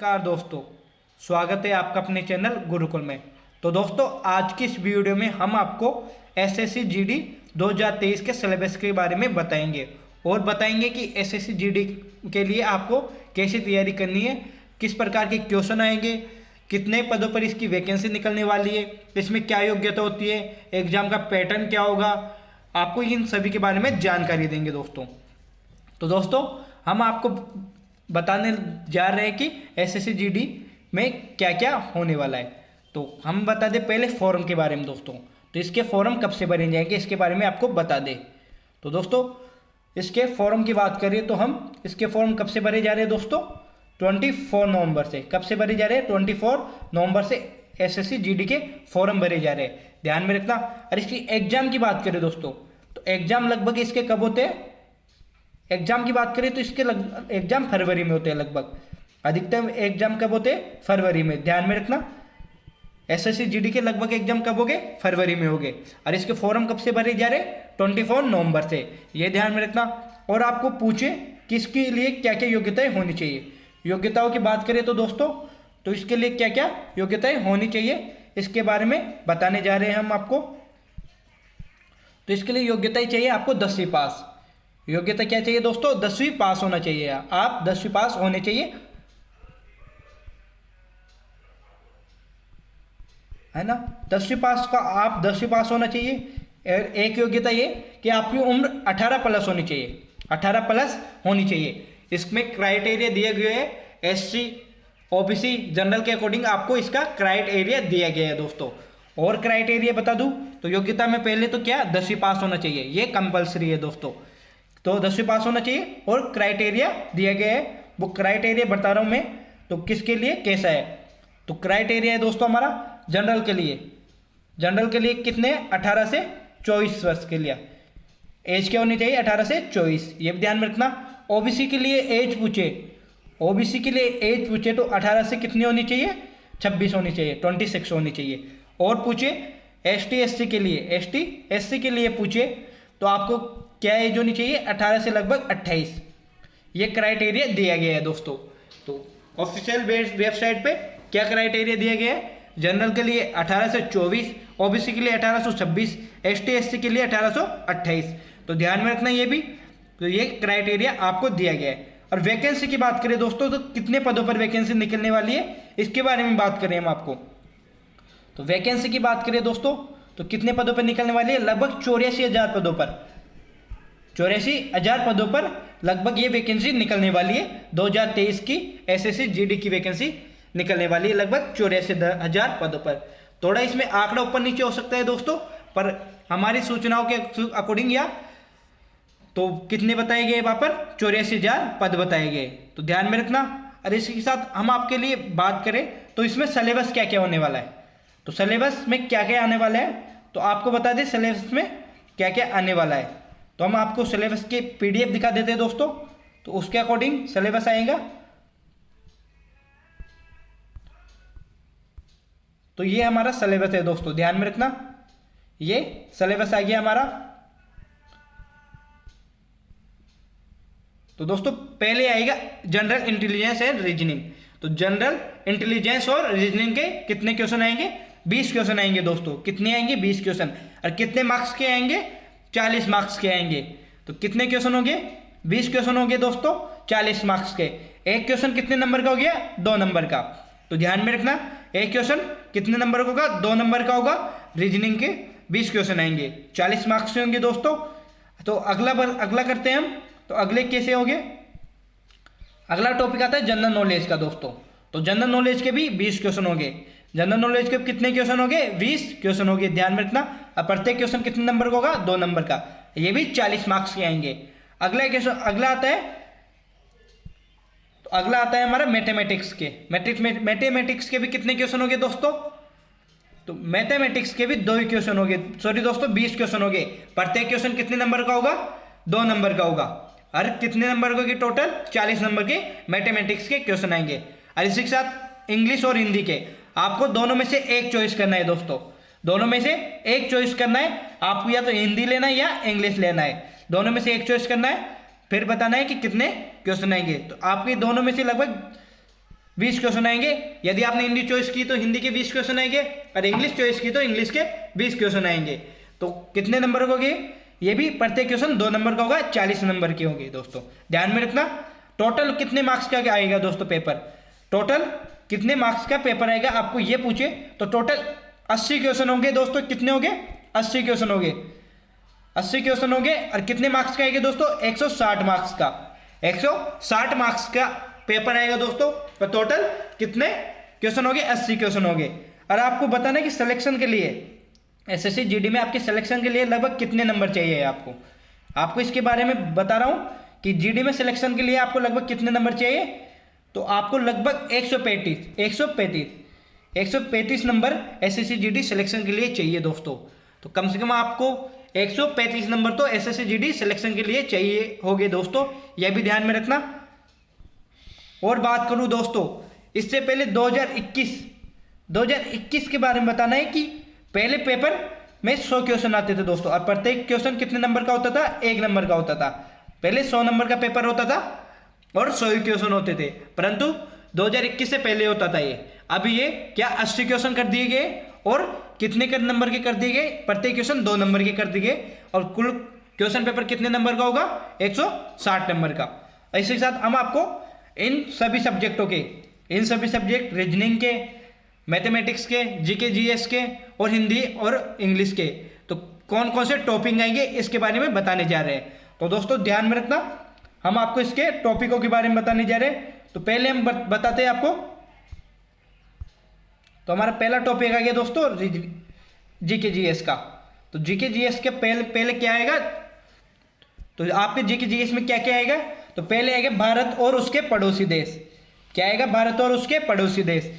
नमस्कार दोस्तों, स्वागत है आपका अपने चैनल गुरुकुल में। तो दोस्तों, आज की इस वीडियो में हम आपको एसएससी जीडी 2023 के सिलेबस के बारे में बताएंगे और बताएंगे कि एसएससी जीडी के लिए आपको कैसे तैयारी करनी है, किस प्रकार के क्वेश्चन आएंगे, कितने पदों पर इसकी वैकेंसी निकलने वाली है, इसमें क्या योग्यता होती है, एग्जाम का पैटर्न क्या होगा, आपको इन सभी के बारे में जानकारी देंगे दोस्तों। तो दोस्तों, हम आपको बताने जा रहे हैं कि एसएससी जीडी में क्या क्या होने वाला है। तो हम बता दें पहले फॉर्म के बारे में दोस्तों। तो इसके फॉर्म कब से भरे जाएंगे इसके बारे में आपको बता दें। तो दोस्तों, इसके फॉर्म की बात करें तो हम इसके फॉर्म कब से भरे जा रहे हैं दोस्तों? 24 नवंबर से। कब से भरे जा रहे हैं? 24 नवंबर से एसएससी जीडी के फॉर्म भरे जा रहे हैं, ध्यान में रखना। और इसकी एग्जाम की बात करें दोस्तों, तो एग्जाम लगभग इसके कब होते हैं? एग्जाम की बात करें तो इसके एग्जाम फरवरी में होते हैं लगभग। अधिकतम एग्जाम कब होते हैं? फरवरी में, ध्यान में रखना। एसएससी जीडी के लगभग एग्जाम कब हो गए? फरवरी में हो गए। और इसके फॉर्म कब से भरे जा रहे? 24 नवंबर से, ये ध्यान में रखना। और आपको पूछे कि इसके लिए क्या क्या योग्यताएं होनी चाहिए। योग्यताओं की बात करें तो दोस्तों, तो इसके लिए क्या क्या योग्यताएं होनी चाहिए इसके बारे में बताने जा रहे हैं हम आपको। तो इसके लिए योग्यताएं चाहिए आपको 10वीं पास। योग्यता क्या चाहिए दोस्तों? 10वीं पास होना चाहिए। आप 10वीं पास होने चाहिए, है ना। 10वीं पास का आप 10वीं पास होना चाहिए। एक योग्यता ये कि आपकी उम्र 18 प्लस होनी चाहिए, 18 प्लस होनी चाहिए। इसमें क्राइटेरिया दिए गए हैं, एससी, ओबीसी, जनरल के अकॉर्डिंग आपको इसका क्राइटेरिया दिया गया है दोस्तों। और क्राइटेरिया बता दूं तो योग्यता में पहले तो क्या 10वीं पास होना चाहिए, ये कंपलसरी है दोस्तों। तो 10वीं पास होना चाहिए और क्राइटेरिया दिया गया है, वो क्राइटेरिया बता रहा हूँ मैं। तो किसके लिए कैसा है? तो क्राइटेरिया है दोस्तों हमारा जनरल के लिए। जनरल के लिए कितने? 18 से 24 वर्ष के लिए एज क्या होनी चाहिए? 18 से 24, ये भी ध्यान में रखना। ओबीसी के लिए एज पूछे, ओबीसी के लिए एज पूछे तो 18 से कितनी होनी चाहिए? 26 होनी चाहिए, 26 होनी चाहिए। और पूछे एसटी एससी के लिए, एसटी एससी के लिए पूछे तो आपको क्या एज होनी चाहिए? 18 से लगभग 28, ये क्राइटेरिया दिया गया है दोस्तों। तो ऑफिशियल वेबसाइट पे क्या क्राइटेरिया दिया गया है? जनरल के लिए 18 से 24, ओबीसी के लिए 1826, एसटी एससी के लिए 1828। तो ध्यान में रखना ये भी। तो ये क्राइटेरिया आपको दिया गया है। और वैकेंसी की बात करें दोस्तों, तो कितने पदों पर वैकेंसी निकलने वाली है इसके बारे में बात करें हम आपको। तो वैकेंसी की बात करें दोस्तों, तो कितने पदों पर निकलने वाली है? लगभग 84,000 पदों पर, 84,000 पदों पर लगभग ये वैकेंसी निकलने वाली है। 2023 की एसएससी जीडी की वैकेंसी निकलने वाली है लगभग 84,000 पदों पर। थोड़ा इसमें आंकड़ा ऊपर नीचे हो सकता है दोस्तों, पर हमारी सूचनाओं के अकॉर्डिंग या तो कितने बताए गए वहाँ पर? 84,000 पद बताए गए। तो ध्यान में रखना। और इसी साथ हम आपके लिए बात करें तो इसमें सिलेबस क्या क्या होने वाला है। तो सिलेबस में क्या क्या आने वाला है तो आपको बता दें सिलेबस में क्या क्या आने वाला है। तो हम आपको सिलेबस के पीडीएफ दिखा देते हैं दोस्तों, तो उसके अकॉर्डिंग सिलेबस आएगा। तो ये हमारा सिलेबस है दोस्तों, ध्यान में रखना। ये सिलेबस आ गया हमारा। तो दोस्तों, पहले आएगा जनरल इंटेलिजेंस एंड रीजनिंग। तो जनरल इंटेलिजेंस और रीजनिंग के कितने क्वेश्चन आएंगे? 20 क्वेश्चन आएंगे दोस्तों। कितने आएंगे? 20 क्वेश्चन। और कितने मार्क्स के आएंगे? 40 मार्क्स के आएंगे। तो कितने क्वेश्चन हो गए? 20 क्वेश्चन हो गए दोस्तों, 40 मार्क्स के। एक क्वेश्चन कितने नंबर का हो गया? 2 नंबर का। तो ध्यान में रखना, एक क्वेश्चन कितने नंबर का होगा? 2 नंबर का होगा। रीजनिंग के 20 क्वेश्चन आएंगे, 40 मार्क्स के होंगे दोस्तों। तो अगला करते हैं हम। तो अगले कैसे होंगे? अगला टॉपिक आता है जनरल नॉलेज का दोस्तों। तो जनरल नॉलेज के भी 20 क्वेश्चन होंगे। जनरल नॉलेज के कितने क्वेश्चन हो गए? 20 क्वेश्चन हो गए, ध्यान में रखना। अब प्रत्येक क्वेश्चन कितने नंबर का होगा? 2 नंबर का। ये भी 40 मार्क्स के आएंगे। अगला क्वेश्चन अगला आता है, तो अगला आता है हमारा मैथमेटिक्स के। मैथमेटिक्स के भी कितने क्वेश्चन हो गए दोस्तों? तो मैथमेटिक्स के भी 2 ही क्वेश्चन हो गए, सॉरी दोस्तों 20 क्वेश्चन हो गए। प्रत्येक क्वेश्चन कितने नंबर का होगा? 2 नंबर का होगा। और कितने नंबर का? टोटल 40 नंबर के मैथमेटिक्स के क्वेश्चन आएंगे। और इसी के साथ इंग्लिश और हिंदी के आपको दोनों में से एक चॉइस करना है दोस्तों। दोनों में से एक चॉइस करना है आपको, या तो हिंदी लेना है या इंग्लिश लेना है। दोनों में से एक चॉइस करना है, फिर बताना है कि कितने क्वेश्चन आएंगे। तो आपके दोनों में से लगभग 20 क्वेश्चन आएंगे। यदि आपने हिंदी चॉइस की तो हिंदी के 20 क्वेश्चन आएंगे, और इंग्लिश चॉइस की तो इंग्लिश के 20 क्वेश्चन आएंगे। तो कितने नंबर के होंगे? ये भी प्रत्येक क्वेश्चन 2 नंबर का होगा, 40 नंबर के होंगे दोस्तों, ध्यान में रखना। टोटल कितने मार्क्स का आएगा दोस्तों पेपर? टोटल कितने मार्क्स का पेपर आएगा आपको ये पूछे तो टोटल 80 क्वेश्चन होंगे दोस्तों। कितने होंगे? 80 क्वेश्चन होंगे। 80 क्वेश्चन होंगे और कितने मार्क्स का आएगा दोस्तों? 160 मार्क्स का। 160 मार्क्स का पेपर आएगा दोस्तों। तो टोटल कितने क्वेश्चन होंगे? 80 क्वेश्चन होंगे। और आपको बताना है कि सिलेक्शन के लिए एसएससी जीडी में आपके सिलेक्शन के लिए लगभग कितने नंबर चाहिए आपको इसके बारे में बता रहा हूं कि जीडी में सिलेक्शन के लिए आपको लगभग कितने नंबर चाहिए। तो आपको लगभग 135 नंबर एसएससी जीडी सिलेक्शन के लिए चाहिए दोस्तों। तो कम से कम आपको 135 नंबर तो एसएससी जीडी सिलेक्शन के लिए चाहिए होंगे दोस्तों, यह भी ध्यान में रखना। और बात करूं दोस्तों, इससे पहले 2021 के बारे में बताना है कि पहले पेपर में 100 क्वेश्चन आते थे दोस्तों, और प्रत्येक क्वेश्चन कितने नंबर का होता था? 1 नंबर का होता था। पहले 100 नंबर का पेपर होता था और 100 क्वेश्चन होते थे, परंतु 2021 से पहले होता था ये। अभी ये क्या 80 क्वेश्चन कर दिए गए, और कितने के नंबर के कर दिए गए? प्रत्येक क्वेश्चन 2 नंबर के कर दिए गए, और कुल क्वेश्चन पेपर कितने नंबर का होगा? 160 नंबर का। इसी के साथ हम आपको इन सभी सब्जेक्ट रीजनिंग के, मैथमेटिक्स के, जीके जीएस के और हिंदी और इंग्लिश के, तो कौन कौन से टॉपिक आएंगे इसके बारे में बताने जा रहे हैं। तो दोस्तों ध्यान में रखना, हम आपको इसके टॉपिकों के बारे में बताने जा रहे हैं। तो पहले हम बताते हैं आपको। तो हमारा पहला टॉपिक आ गया दोस्तों जीके जीएस का। तो जीके जीएस के पहले क्या आएगा? तो आपके जीके जीएस में क्या क्या आएगा? तो पहले आएगा भारत और उसके पड़ोसी देश। क्या आएगा? भारत और उसके पड़ोसी देश।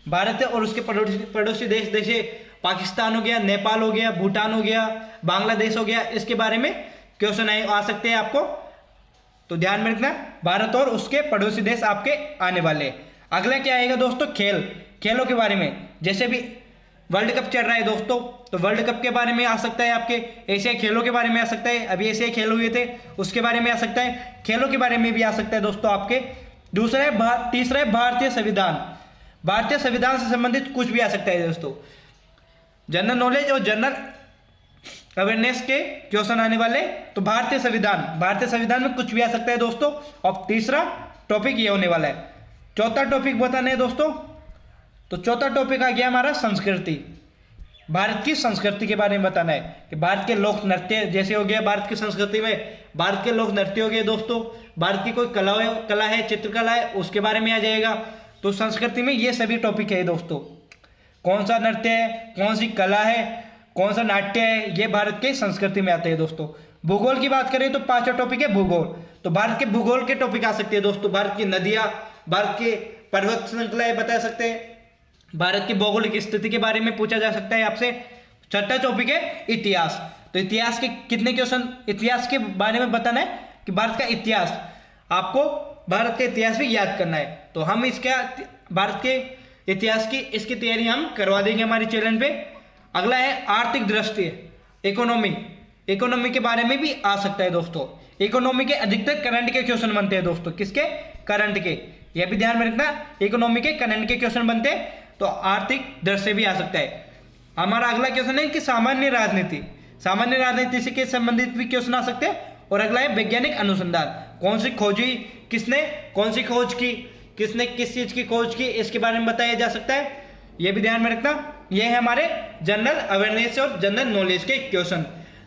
भारत और उसके पड़ोसी देश जैसे पाकिस्तान हो गया, नेपाल हो गया, भूटान हो गया, बांग्लादेश हो गया, इसके बारे में क्वेश्चन आ सकते हैं आपको। तो ध्यान में रखना, भारत और उसके पड़ोसी देश आपके आने वाले। अगला क्या आएगा दोस्तों? खेलों के बारे में। जैसे भी वर्ल्ड कप चल रहा है दोस्तों, तो वर्ल्ड कप के बारे में आ सकता है, आपके एशियाई खेलों के बारे में आ सकता है। अभी एशियाई खेल हुए थे उसके बारे में आ सकता है, खेलों के बारे में भी आ सकता है दोस्तों आपके। तीसरा है भारतीय संविधान। भारतीय संविधान से संबंधित कुछ भी आ सकता है दोस्तों। जनरल नॉलेज और जनरल अवेयरनेस के क्वेश्चन आने वाले। तो भारतीय संविधान में कुछ भी आ सकता है दोस्तों। और तीसरा टॉपिक ये होने वाला है। चौथा टॉपिक बताना है दोस्तों। तो चौथा टॉपिक आ गया हमारा संस्कृति। भारत की संस्कृति के बारे में बताना है कि भारत के लोक नृत्य जैसे हो गया, भारत की संस्कृति में भारत के लोक नृत्य हो गए दोस्तों। भारत की कोई कला है, चित्रकला है, उसके बारे में आ जाएगा। तो संस्कृति में ये सभी टॉपिक है दोस्तों। कौन सा नृत्य है, कौन सी कला है, कौन सा नाट्य है, ये भारत के संस्कृति में आते हैं दोस्तों। भूगोल की बात करें तो 5वां टॉपिक है भूगोल। तो भारत के भूगोल के टॉपिक आ सकते हैं दोस्तों। भारत की नदियां, भारत के पर्वत श्रृंखलाएं बता सकते हैं, भारत की भौगोलिक स्थिति के बारे में पूछा जा सकता है आपसे। छठा टॉपिक है इतिहास। तो इतिहास के कितने क्वेश्चन इतिहास के बारे में बताना है कि भारत का इतिहास, आपको भारत का इतिहास भी याद करना है। तो हम इसका भारत के इतिहास की इसकी तैयारी हम करवा देंगे हमारे चैनल पे। अगला है आर्थिक दृष्टि, इकोनॉमी के बारे में भी आ सकता है दोस्तों। इकोनॉमी के अधिकतर करंट के क्वेश्चन बनते हैं दोस्तों। किसके? करंट के। यह भी ध्यान में रखना, इकोनॉमी के करंट के क्वेश्चन बनते हैं। तो आर्थिक दृष्टि भी आ सकता है। हमारा अगला क्वेश्चन है कि सामान्य राजनीति से संबंधित भी क्वेश्चन आ सकते हैं। और अगला है वैज्ञानिक अनुसंधान। कौन सी खोजी, किसने कौन सी खोज की, किसने किस चीज की खोज की, इसके बारे में बताया जा सकता है। यह भी ध्यान में रखना। यह है हमारे जनरल अवेयरनेस और जनरल नॉलेज के क्वेश्चन।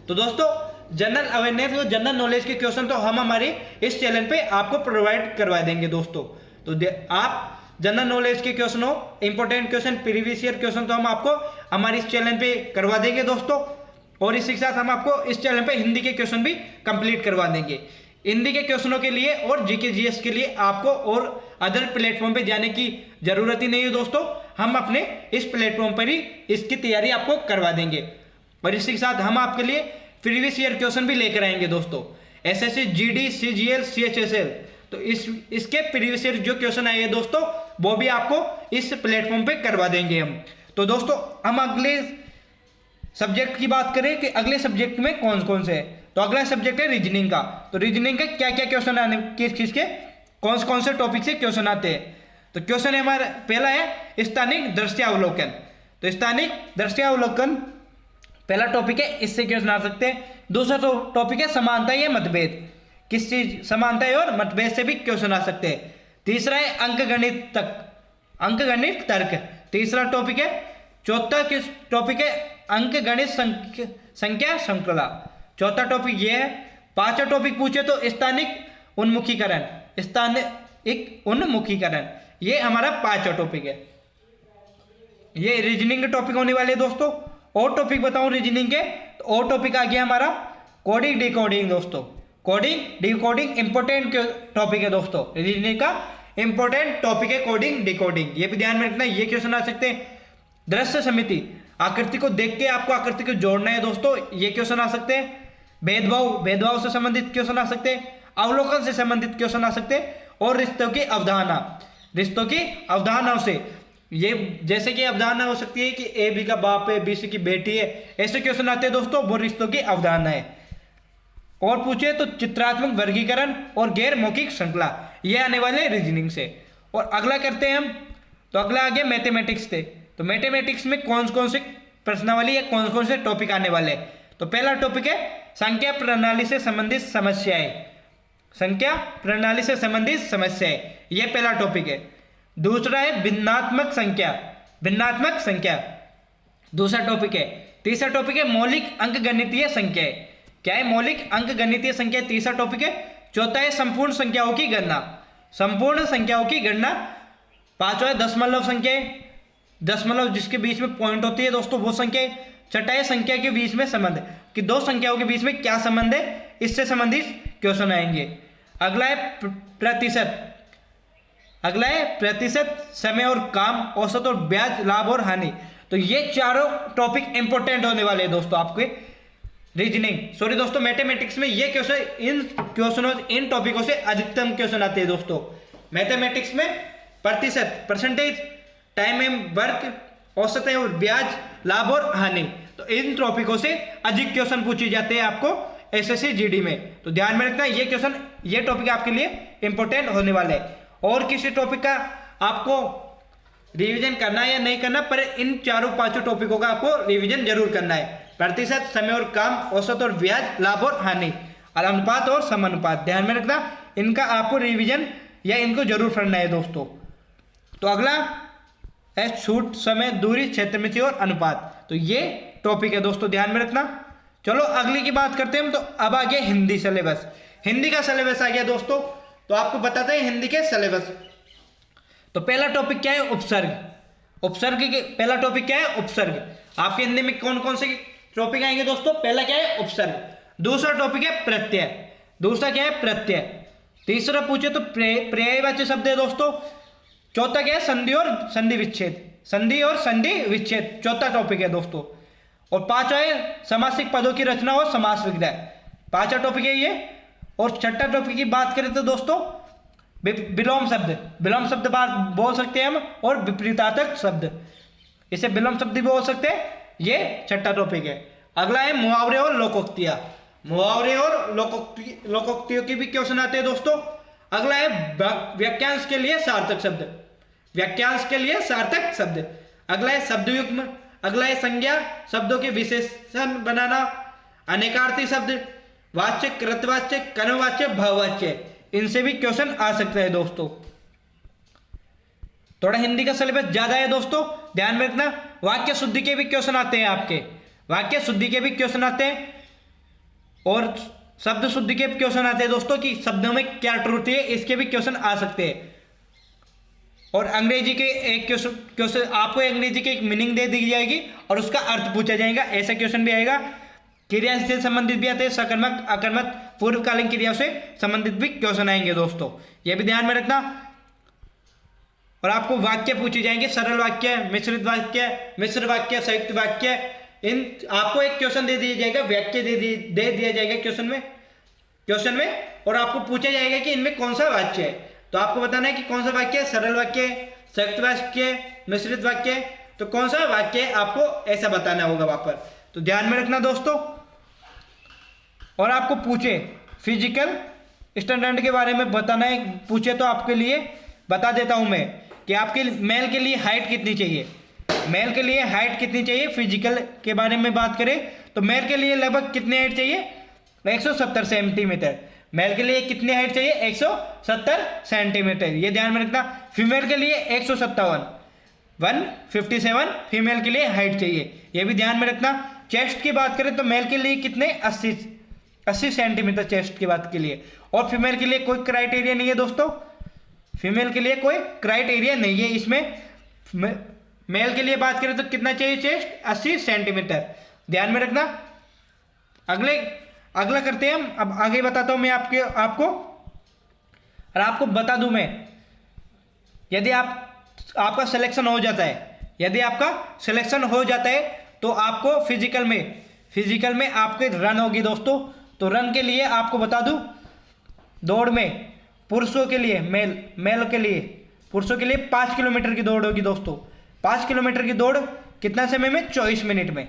तो दोस्तों जनरल अवेयरनेस और जनरल नॉलेज के क्वेश्चन तो हम हमारे इस चैनल पे आपको प्रोवाइड करवा देंगे दोस्तों। तो आप जनरल नॉलेज के क्वेश्चन हो, important question, previous year question तो हम आपको हमारे इस चैनल पे करवा देंगे दोस्तों। और इसी के साथ हम आपको इस चैनल पे हिंदी के क्वेश्चन भी कंप्लीट करवा देंगे। हिंदी के क्वेश्चनों के लिए और जीके जीएस के लिए आपको और अदर प्लेटफॉर्म पे जाने की जरूरत ही नहीं है दोस्तों। हम अपने इस प्लेटफॉर्म पर ही इसकी तैयारी आपको करवा देंगे। और इसी के साथ हम आपके लिए प्रीवियस ईयर क्वेश्चन भी लेकर आएंगे दोस्तों। एसएससी जीडी, सीजीएल, सीएचएसएल, तो इसके प्रीवियस ईयर जो क्वेश्चन आए हैं दोस्तों वो भी आपको इस प्लेटफॉर्म पे करवा देंगे हम। तो दोस्तों हम अगले सब्जेक्ट की बात करें कि अगले सब्जेक्ट में कौन कौन से है। तो अगला सब्जेक्ट है रीजनिंग का। तो रीजनिंग का क्या क्या क्वेश्चन आने किसके कौन से टॉपिक से क्वेश्चन आते हैं। तो क्वेश्चन है हमारा पहला है स्थानिक दृश्यावलोकन। तो स्थानिक दृश्यावलोकन पहला टॉपिक है, इससे क्वेश्चन आ सकते हैं। दूसरा टॉपिक है समानता या मतभेद, किस चीज समानता है और मतभेद से भी क्वेश्चन आ सकते हैं। तीसरा है अंकगणित तर्क, तीसरा टॉपिक है। चौथा किस टॉपिक है, अंकगणित संख्या श्रृंखला, चौथा टॉपिक ये है। पांचवा टॉपिक पूछे तो स्थानिक उन्मुखीकरण, ये हमारा पांचवा टॉपिक है। ये रीजनिंग के टॉपिक होने वाले दोस्तों। और टॉपिक बताऊं रीजनिंग के, तो और टॉपिक आ गया हमारा कोडिंग डिकोडिंग दोस्तों। कोडिंग डिकोडिंग इंपॉर्टेंट टॉपिक है दोस्तों, रीजनिंग का इंपॉर्टेंट टॉपिक है कोडिंग डिकोडिंग, ये भी ध्यान में रखना। ये क्वेश्चन आ सकते हैं। दृश्य समिति, आकृति को देख के आपको आकृति को जोड़ना है दोस्तों, ये क्वेश्चन आ सकते हैं। भेदभाव से संबंधित क्वेश्चन आ सकते हैं। अवलोकन से संबंधित क्वेश्चन आ सकते हैं। और रिश्तों की अवधारणाओं से, ये जैसे कि अवधारणा हो सकती है कि ए बी का बाप है, बी सी की बेटी है, ऐसे क्वेश्चन आते हैं दोस्तों, वो रिश्तों की अवधारणा है। और पूछे तो चित्रात्मक वर्गीकरण और गैर मौखिक श्रृंखला, ये आने वाले रीजनिंग से। और अगला करते हैं हम, तो अगला आ गया मैथमेटिक्स से। तो मैथमेटिक्स में कौन कौन से प्रश्नावली या कौन कौन से टॉपिक आने वाले हैं। तो पहला टॉपिक है संख्या प्रणाली से संबंधित समस्याएं, यह पहला टॉपिक है। दूसरा है भिन्नात्मक संख्या, दूसरा टॉपिक है। तीसरा टॉपिक है मौलिक अंकगणितीय संख्याएं, क्या है मौलिक अंकगणितीय संख्या, तीसरा टॉपिक है। चौथा है संपूर्ण संख्याओं की गणना, पांचवा है दशमलव संख्याएं, दशमलव जिसके बीच में पॉइंट होती है दोस्तों वो संख्याएं। छठा है संख्या के बीच में संबंध, कि दो संख्याओं के बीच में क्या संबंध है, इससे संबंधित क्वेश्चन आएंगे। अगला है प्रतिशत, समय और काम, औसत और ब्याज, लाभ और हानि। तो ये चारों टॉपिक इंपॉर्टेंट होने वाले हैं दोस्तों आपके मैथमेटिक्स में। ये क्वेश्चन इन टॉपिकों से अधिकतम क्वेश्चन आते हैं दोस्तों मैथमेटिक्स में। प्रतिशत, परसेंटेज, टाइम एंड वर्क, औसत और ब्याज, लाभ और हानि, तो इन टॉपिकों से अधिक क्वेश्चन पूछे जाते हैं आपको एसएससी जीडी में। तो ध्यान में रखना, ये टॉपिक आपके लिए इंपॉर्टेंट होने वाले हैं। और किसी टॉपिक का आपको रिवीजन करना है या नहीं करना, पर इन चारों पांचों टॉपिकों का आपको रिवीजन जरूर करना है। प्रतिशत, समय और काम, औसत और ब्याज, लाभ और हानि, और अनुपात और समानुपात, ध्यान में रखना, इनका आपको रिवीजन या इनको जरूर पढ़ना है दोस्तों। तो अगला है छूट, समय, दूरी, क्षेत्रमिति और अनुपात, तो ये टॉपिक है दोस्तों, ध्यान में रखना। चलो अगली की बात करते हैं हम। तो अब आ गया हिंदी सिलेबस, हिंदी का सिलेबस आ गया दोस्तों। तो आपको बताते हैं हिंदी के सिलेबस। तो पहला टॉपिक क्या है, उपसर्ग के पहला टॉपिक क्या है, उपसर्ग। आपके हिंदी में कौन कौन से टॉपिक आएंगे दोस्तों, पहला क्या है, उपसर्ग। दूसरा टॉपिक है प्रत्यय, तीसरा पूछे तो पर्यायवाची शब्द है दोस्तों। चौथा क्या है, संधि और संधि विच्छेद, चौथा टॉपिक है दोस्तों। और पांचवा है समासिक पदों की रचना और समास विग्रह, पांचवा टॉपिक है ये। और छठा टॉपिक की बात करें तो दोस्तों विलोम शब्द बात बोल सकते हैं हम, और विपरीतार्थक शब्द, इसे विलोम शब्द भी बोल सकते हैं, ये छठा टॉपिक है। अगला है मुहावरे और लोकोक्तियों की भी क्वेश्चन आते हैं दोस्तों। अगला है वाक्यांश के लिए सार्थक शब्द, अगला है शब्द युग्म, अगला है संज्ञा, शब्दों के विशेषण बनाना, अनेकार्थी शब्द, वाच्य, कृतवाच्य, कर्मवाच्य, भाववाच्य, इनसे भी क्वेश्चन आ सकता है दोस्तों। थोड़ा हिंदी का सिलेबस ज्यादा है दोस्तों, ध्यान में रखना। वाक्य शुद्धि के भी क्वेश्चन आते हैं और शब्द शुद्धि के क्वेश्चन आते हैं दोस्तों, कि शब्दों में क्या त्रुटि है, इसके भी क्वेश्चन आ सकते हैं। और अंग्रेजी के एक क्वेश्चन आपको अंग्रेजी की एक मीनिंग दे दी जाएगी और उसका अर्थ पूछा जाएगा, ऐसा क्वेश्चन भी आएगा। क्रिया से संबंधित भी आते हैं, सकर्मक, अकर्मक, पूर्वकालीन क्रिया से संबंधित भी क्वेश्चन आएंगे दोस्तों, यह भी ध्यान में रखना। और आपको वाक्य पूछे जाएंगे, सरल वाक्य, मिश्रित वाक्य, मिश्र वाक्य, संयुक्त वाक्य, इन आपको एक क्वेश्चन दे दिया जाएगा, वाक्य दे दिया जाएगा क्वेश्चन में, और आपको पूछा जाएगा कि इनमें कौन सा वाक्य है। तो आपको बताना है कि कौन सा वाक्य है, सरल वाक्य, संयुक्त वाक्य, मिश्रित वाक्य, तो कौन सा वाक्य है आपको ऐसा बताना होगा वहां पर। तो ध्यान में रखना दोस्तों। और आपको पूछे फिजिकल स्टैंडर्ड के बारे में बताना है, पूछे तो आपके लिए बता देता हूं मैं। कि आपके मेल के लिए हाइट कितनी चाहिए। मेल के लिए हाइट कितनी चाहिए, फिजिकल के बारे में बात करें तो मेल के लिए लगभग कितनी हाइट चाहिए, 170 सेंटीमीटर। मेल के लिए कितनी हाइट चाहिए, 170 सेंटीमीटर, ये ध्यान में रखना। फीमेल के लिए 157 फीमेल के लिए हाइट चाहिए, ये भी ध्यान में रखना। चेस्ट की बात करें तो मेल के लिए कितने 80 सेंटीमीटर चेस्ट की बात के लिए, और फीमेल के लिए कोई क्राइटेरिया नहीं है दोस्तों, फीमेल के लिए कोई क्राइटेरिया नहीं है इसमें। मेल के लिए बात करें तो कितना चाहिए चेस्ट, 80 सेंटीमीटर, ध्यान में रखना। अगला करते हैं हम। अब आगे बताता हूं मैं आपको और आपको बता दूं मैं, यदि आपका सिलेक्शन हो जाता है, तो आपको फिजिकल में आपके रन होगी दोस्तों। तो रन के लिए आपको बता दूं, दौड़ में पुरुषों के लिए पुरुषों के लिए 5 किलोमीटर की दौड़ होगी दोस्तों। 5 किलोमीटर की दौड़ कितना समय में, 24 मिनट में।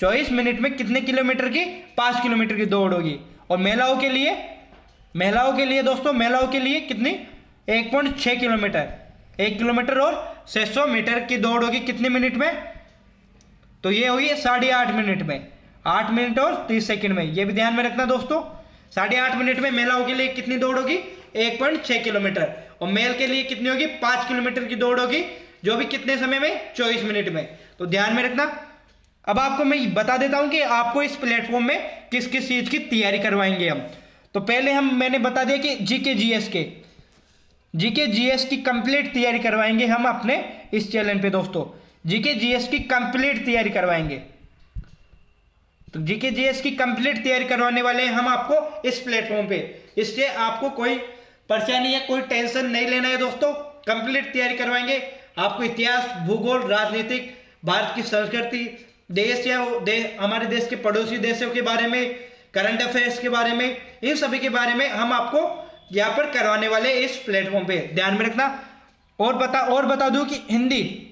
24 मिनट में कितने किलोमीटर की, 5 किलोमीटर की दौड़ होगी। और महिलाओं के लिए दोस्तों, महिलाओं के लिए कितनी, 1.6 किलोमीटर, 1 किलोमीटर और 600 मीटर की दौड़ होगी कितने मिनट में, तो ये होगी 8.5 मिनट में, 8 मिनट और 30 सेकंड में, ये भी ध्यान में रखना दोस्तों। 8.5 मिनट में महिलाओं के लिए कितनी दौड़ होगी, 1.6 किलोमीटर, और मेल के लिए कितनी होगी, 5 किलोमीटर की दौड़ होगी, जो भी कितने समय में, 24 मिनट में, तो ध्यान में रखना। अब आपको मैं बता देता हूं कि आपको इस प्लेटफॉर्म में किस किस चीज की तैयारी करवाएंगे हम। तो पहले मैंने बता दिया कि जीके जीएस की कंप्लीट तैयारी करवाएंगे हम अपने इस चैनल पे दोस्तों। जीके जीएस की कंप्लीट तैयारी करवाएंगे, तो जीके जीएस की कंप्लीट तैयारी करवाने वाले हैं हम आपको इस प्लेटफॉर्म पे। इससे आपको कोई परेशानी या कोई टेंशन नहीं लेना है दोस्तों, कंप्लीट तैयारी करवाएंगे। आपको इतिहास, भूगोल, राजनीतिक, भारत की संस्कृति, देश या हमारे देश के पड़ोसी देशों के बारे में, करंट अफेयर्स के बारे में, इन सभी के बारे में हम आपको यहाँ पर करवाने वाले इस प्लेटफॉर्म पे, ध्यान में रखना। और बता दूं कि हिंदी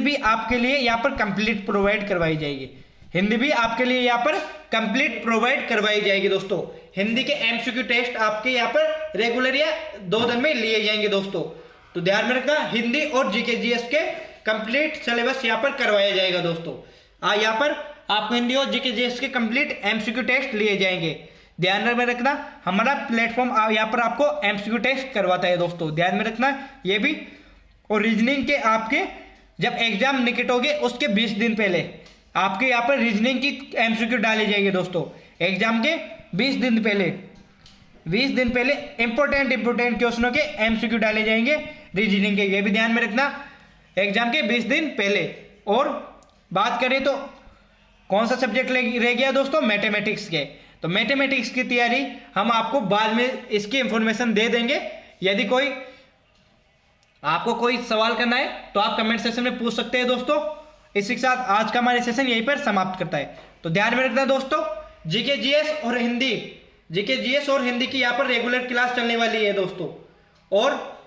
भी आपके लिए यहाँ पर कंप्लीट प्रोवाइड करवाई जाएगी। हिंदी भी आपके लिए यहाँ पर कंप्लीट प्रोवाइड करवाई जाएगी दोस्तों। हिंदी के एमसीक्यू टेस्ट आपके यहाँ पर रेगुलर या 2 दिन में लिए जाएंगे दोस्तों, तो ध्यान में रखना। हिंदी और जीके जीएस के कंप्लीट सिलेबस यहाँ पर करवाया जाएगा दोस्तों। यहाँ पर आपको हिंदी और जीके जीएस के कंप्लीट एमसीक्यू टेस्ट लिए जाएंगे, ध्यान में रखना। हमारा प्लेटफॉर्म यहाँ पर आपको एमसीक्यू टेस्ट करवाता है दोस्तों, ध्यान में रखना ये भी। और रीजनिंग के आपके जब एग्जाम निकट होगे उसके 20 दिन पहले आपके यहाँ पर रीजनिंग की एमसीक्यू डाली जाएगी दोस्तों। एग्जाम के 20 दिन पहले इंपोर्टेंट क्वेश्चनों के एमसीक्यू डाले जाएंगे रीजनिंग के, ये भी ध्यान में रखना, एग्जाम के 20 दिन पहले। और बात करें तो कौन सा सब्जेक्ट रह गया दोस्तों, मैथमेटिक्स के। तो मैथमेटिक्स की तैयारी हम आपको बाद में इसकी इंफॉर्मेशन दे देंगे। यदि आपको कोई सवाल करना है तो आप कमेंट सेक्शन में पूछ सकते हैं दोस्तों। इसी के साथ आज का हमारा सेशन यहीं पर समाप्त करता है। तो ध्यान में रखना दोस्तों, जीके जीएस और हिंदी की यहाँ पर रेगुलर क्लास चलने वाली है दोस्तों, और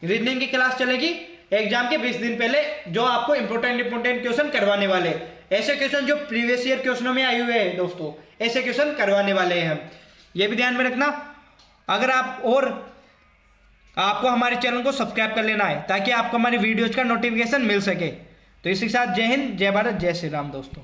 रीजनिंग की क्लास चलेगी एग्जाम के 20 दिन पहले, जो आपको इंपोर्टेंट क्वेश्चन करवाने वाले, ऐसे क्वेश्चन जो प्रीवियस ईयर क्वेश्चनों में आए हुए हैं दोस्तों, ऐसे क्वेश्चन करवाने वाले हैं हम, ये भी ध्यान में रखना। अगर आपको हमारे चैनल को सब्सक्राइब कर लेना है ताकि आपको हमारी वीडियोज का नोटिफिकेशन मिल सके। तो इसी के साथ जय हिंद, जय भारत, जय श्री राम दोस्तों।